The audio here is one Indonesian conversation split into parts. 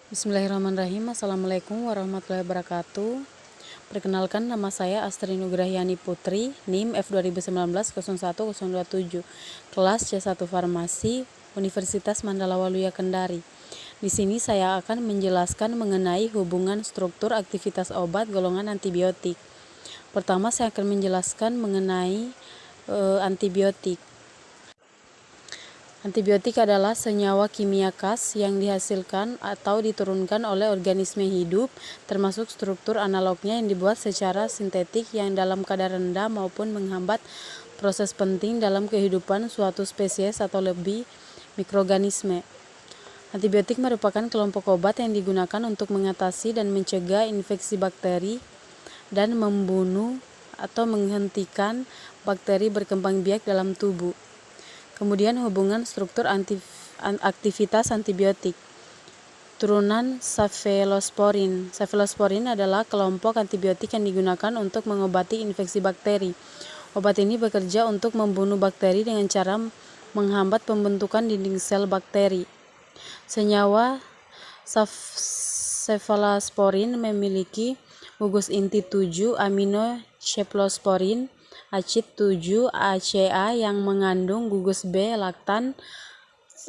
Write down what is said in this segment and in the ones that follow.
Bismillahirrahmanirrahim. Assalamualaikum warahmatullahi wabarakatuh. Perkenalkan, nama saya Astri Nugrahiani Putri, NIM F2019-01027, kelas C1 Farmasi, Universitas Mandala Waluya Kendari. Di sini saya akan menjelaskan mengenai hubungan struktur aktivitas obat golongan antibiotik. Pertama, saya akan menjelaskan mengenai antibiotik. Antibiotik adalah senyawa kimia khas yang dihasilkan atau diturunkan oleh organisme hidup, termasuk struktur analognya yang dibuat secara sintetik yang dalam kadar rendah maupun menghambat proses penting dalam kehidupan suatu spesies atau lebih mikroorganisme. Antibiotik merupakan kelompok obat yang digunakan untuk mengatasi dan mencegah infeksi bakteri dan membunuh atau menghentikan bakteri berkembang biak dalam tubuh. Kemudian hubungan struktur aktivitas antibiotik. Turunan Cephalosporin. Cephalosporin adalah kelompok antibiotik yang digunakan untuk mengobati infeksi bakteri. Obat ini bekerja untuk membunuh bakteri dengan cara menghambat pembentukan dinding sel bakteri. Senyawa cephalosporin memiliki gugus inti 7 amino cephalosporin acid 7-ACA yang mengandung gugus B laktan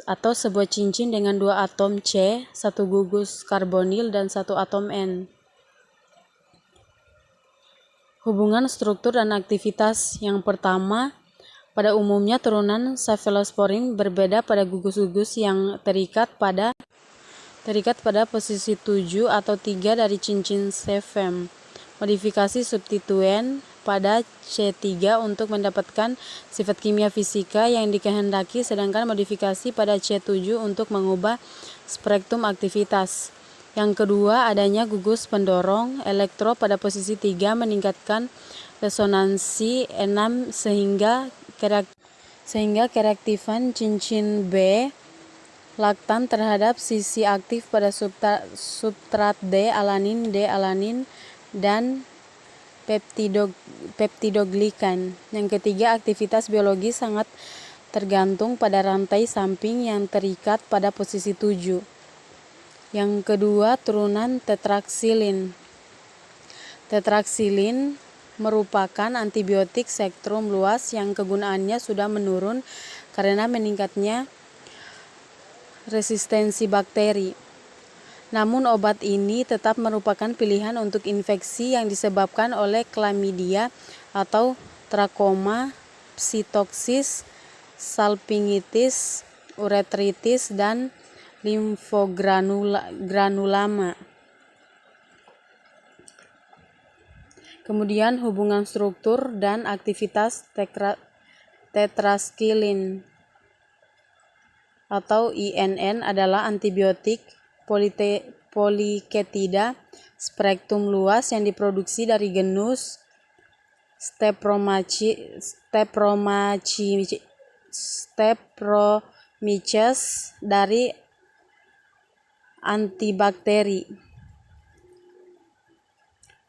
atau sebuah cincin dengan 2 atom C, 1 gugus karbonil dan 1 atom N. Hubungan struktur dan aktivitas. Yang pertama, pada umumnya turunan cephalosporin berbeda pada gugus-gugus yang terikat pada posisi 7 atau 3 dari cincin Cephem. Modifikasi substituen pada C3 untuk mendapatkan sifat kimia fisika yang dikehendaki, sedangkan modifikasi pada C7 untuk mengubah spektrum aktivitas. Yang kedua, adanya gugus pendorong elektro pada posisi 3 meningkatkan resonansi 6 sehingga kereaktifan cincin B laktan terhadap sisi aktif pada substrat D-alanin, dan peptidoglikan. Yang ketiga, aktivitas biologi sangat tergantung pada rantai samping yang terikat pada posisi 7. Yang kedua, turunan tetraksilin. Tetraksilin merupakan antibiotik spektrum luas yang kegunaannya sudah menurun karena meningkatnya resistensi bakteri. Namun obat ini tetap merupakan pilihan untuk infeksi yang disebabkan oleh Chlamydia atau Trachoma psittocis, salpingitis, uretritis, dan limfogranuloma. Kemudian hubungan struktur dan aktivitas tetraskilin atau INN adalah antibiotik poliketida spektrum luas yang diproduksi dari genus Streptomyces dari antibakteri.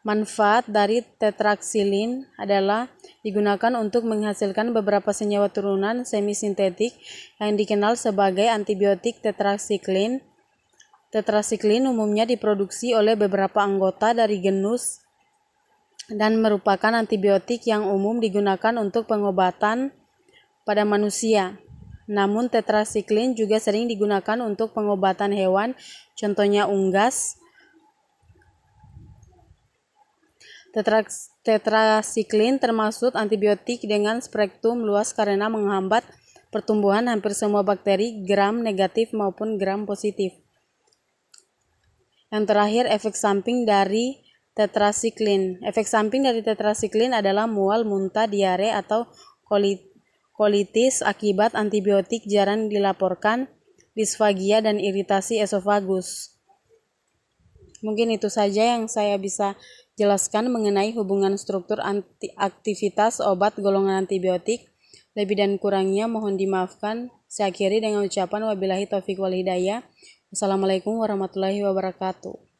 Manfaat dari tetraksilin adalah digunakan untuk menghasilkan beberapa senyawa turunan semi-sintetik yang dikenal sebagai antibiotik tetrasiklin. Tetrasiklin umumnya diproduksi oleh beberapa anggota dari genus dan merupakan antibiotik yang umum digunakan untuk pengobatan pada manusia. Namun tetrasiklin juga sering digunakan untuk pengobatan hewan, contohnya unggas. Tetrasiklin termasuk antibiotik dengan spektrum luas karena menghambat pertumbuhan hampir semua bakteri gram negatif maupun gram positif. Yang terakhir, efek samping dari tetrasiklin. Efek samping dari tetrasiklin adalah mual, muntah, diare, atau kolitis akibat antibiotik jarang dilaporkan, disfagia, dan iritasi esofagus. Mungkin itu saja yang saya bisa jelaskan mengenai hubungan struktur aktivitas obat golongan antibiotik. Lebih dan kurangnya mohon dimaafkan. Saya akhiri dengan ucapan wabillahi taufiq wal hidayah. Wassalamualaikum warahmatullahi wabarakatuh.